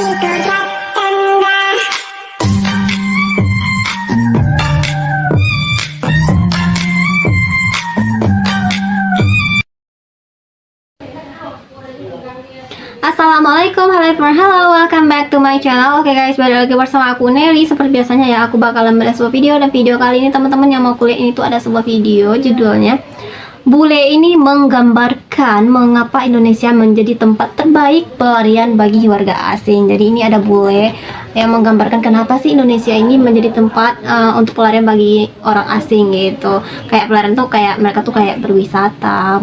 Assalamualaikum, halo, welcome back to my channel. Oke guys, balik lagi bersama aku Nelly. Seperti biasanya ya, aku bakalan bahas sebuah video. Dan video kali ini teman-teman yang mau kuliah ini tuh ada sebuah video, judulnya bule ini menggambarkan mengapa Indonesia menjadi tempat terbaik pelarian bagi warga asing. Jadi ini ada bule yang menggambarkan kenapa sih Indonesia ini menjadi tempat untuk pelarian bagi orang asing gitu. Kayak pelarian tuh kayak mereka tuh kayak berwisata,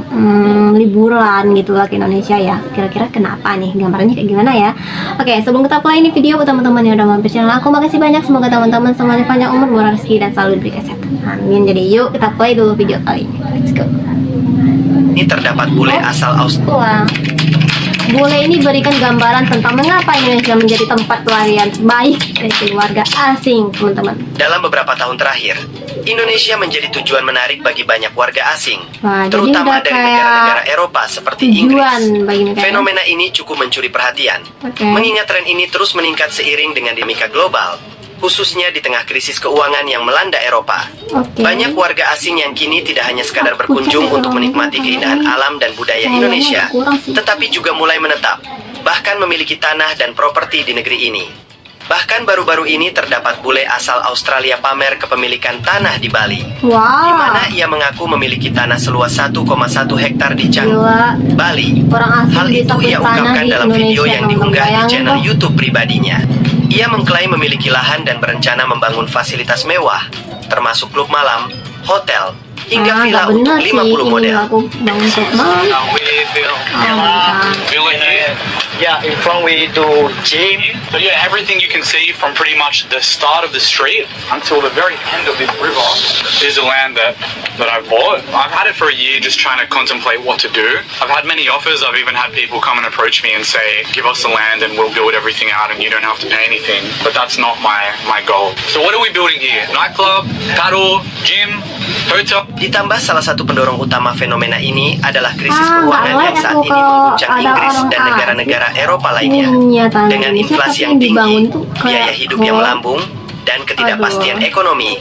liburan gitu lah ke Indonesia ya. Kira-kira kenapa nih, gambarannya kayak gimana ya? Oke, sebelum kita play ini video, buat teman-teman yang udah mampir channel aku, makasih banyak. Semoga teman-teman semuanya panjang umur, murah rezeki, dan selalu diberi kesehatan. Amin. Jadi yuk kita play dulu video kali ini. Let's go. Ini terdapat bule asal Australia. Bule ini berikan gambaran tentang mengapa Indonesia menjadi tempat pelarian terbaik bagi warga asing, teman-teman. Dalam beberapa tahun terakhir, Indonesia menjadi tujuan menarik bagi banyak warga asing, Wah, terutama dari negara-negara Eropa seperti Inggris. Fenomena ini cukup mencuri perhatian, mengingat tren ini terus meningkat seiring dengan dinamika global, khususnya di tengah krisis keuangan yang melanda Eropa. Banyak warga asing yang kini tidak hanya sekadar berkunjung untuk menikmati keindahan alam dan budaya Indonesia, tetapi juga mulai menetap, bahkan memiliki tanah dan properti di negeri ini. Bahkan baru-baru ini terdapat bule asal Australia pamer kepemilikan tanah di Bali, di mana ia mengaku memiliki tanah seluas 1,1 hektar di Canggu, Bali. Hal itu ia ungkapkan dalam video yang diunggah di channel YouTube pribadinya. Ia mengklaim memiliki lahan dan berencana membangun fasilitas mewah, termasuk klub malam, hotel, hingga villa untuk 50 model. Yeah, in front we do gym. So yeah, everything you can see from pretty much the start of the street until the very end of this river is the land that I bought. I've had it for a year just trying to contemplate what to do. I've had many offers. I've even had people come and approach me and say, give us the land and we'll build everything out and you don't have to pay anything. But that's not my goal. So what are we building here? Nightclub, paddle, gym, hotel. Ditambah salah satu pendorong utama fenomena ini adalah krisis keuangan yang saat ini mengguncang Inggris dan negara-negara Eropa lainnya. Dengan inflasi yang tinggi, biaya hidup yang melambung, dan ketidakpastian ekonomi,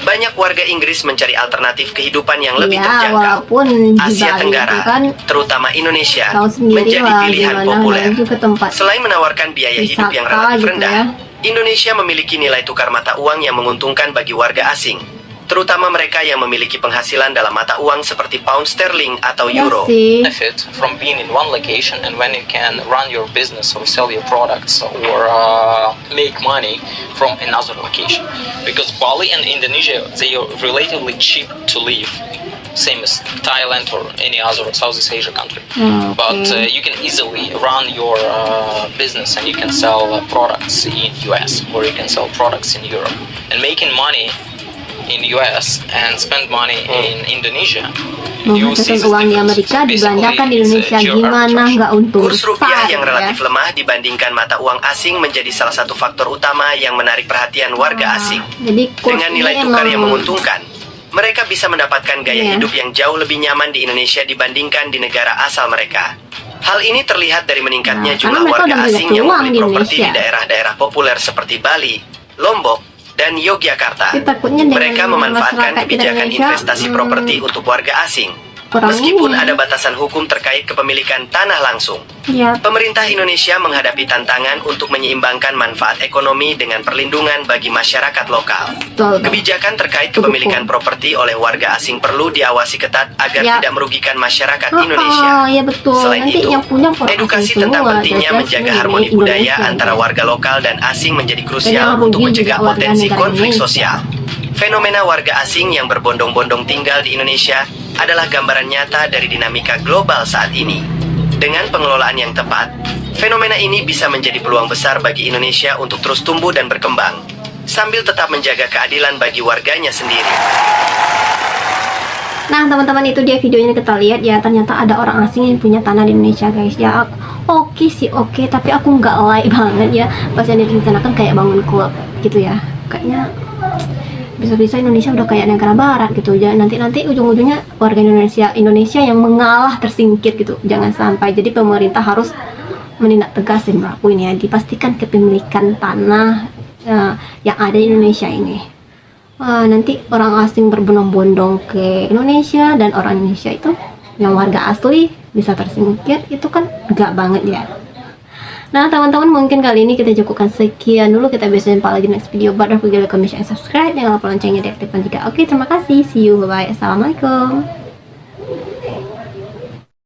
banyak warga Inggris mencari alternatif kehidupan yang lebih terjangkau. Asia Tenggara, terutama Indonesia, menjadi pilihan populer. Selain menawarkan biaya hidup yang relatif rendah, Indonesia memiliki nilai tukar mata uang yang menguntungkan bagi warga asing, terutama mereka yang memiliki penghasilan dalam mata uang seperti pound sterling atau euro. Benefit from being in one location and when you can run your business or sell your products or make money from another location. Because Bali and Indonesia, they are relatively cheap to live, same as Thailand or any other Southeast Asia country. But you can easily run your business and you can sell products in US or you can sell products in Europe. And making money in US and spend money in Indonesia. Menghasilkan uang di Amerika dibelanjakan di Indonesia, gimana nggak untung? Kurs rupiah yang relatif lemah dibandingkan mata uang asing menjadi salah satu faktor utama yang menarik perhatian warga asing. Dengan nilai tukar yang menguntungkan, mereka bisa mendapatkan gaya hidup yang jauh lebih nyaman di Indonesia dibandingkan di negara asal mereka. Hal ini terlihat dari meningkatnya jumlah warga asing yang membeli properti di daerah-daerah populer seperti Bali, Lombok, dan Yogyakarta. Mereka memanfaatkan kebijakan investasi properti untuk warga asing, meskipun ada batasan hukum terkait kepemilikan tanah langsung. Pemerintah Indonesia menghadapi tantangan untuk menyeimbangkan manfaat ekonomi dengan perlindungan bagi masyarakat lokal. Kebijakan terkait kepemilikan properti oleh warga asing perlu diawasi ketat agar tidak merugikan masyarakat Indonesia. Selain itu, edukasi tentang pentingnya menjaga harmoni budaya antara warga lokal dan asing menjadi krusial untuk mencegah potensi konflik sosial. Fenomena warga asing yang berbondong-bondong tinggal di Indonesia adalah gambaran nyata dari dinamika global saat ini. Dengan pengelolaan yang tepat, fenomena ini bisa menjadi peluang besar bagi Indonesia untuk terus tumbuh dan berkembang, sambil tetap menjaga keadilan bagi warganya sendiri. Nah teman-teman, itu dia videonya kita lihat ya. Ternyata ada orang asing yang punya tanah di Indonesia guys ya. Oke sih, tapi aku nggak like banget ya pas yang direncanakan kayak bangun klub gitu ya. Kayaknya bisa-bisa Indonesia udah kayak negara barat gitu ya. Nanti ujung-ujungnya warga Indonesia yang mengalah, tersingkir gitu. Jangan sampai. Jadi pemerintah harus menindak tegas menurut aku ini ya, dipastikan kepemilikan tanah yang ada di Indonesia ini. Nanti orang asing berbondong-bondong ke Indonesia dan orang Indonesia itu yang warga asli bisa tersingkir, itu kan enggak banget ya. Nah teman-teman, mungkin kali ini kita cukupkan sekian dulu, kita bisa jumpa lagi next video. Don't forget to like, comment, share, and subscribe. Jangan lupa loncengnya diaktifkan juga. Oke, terima kasih, see you, bye bye, assalamualaikum.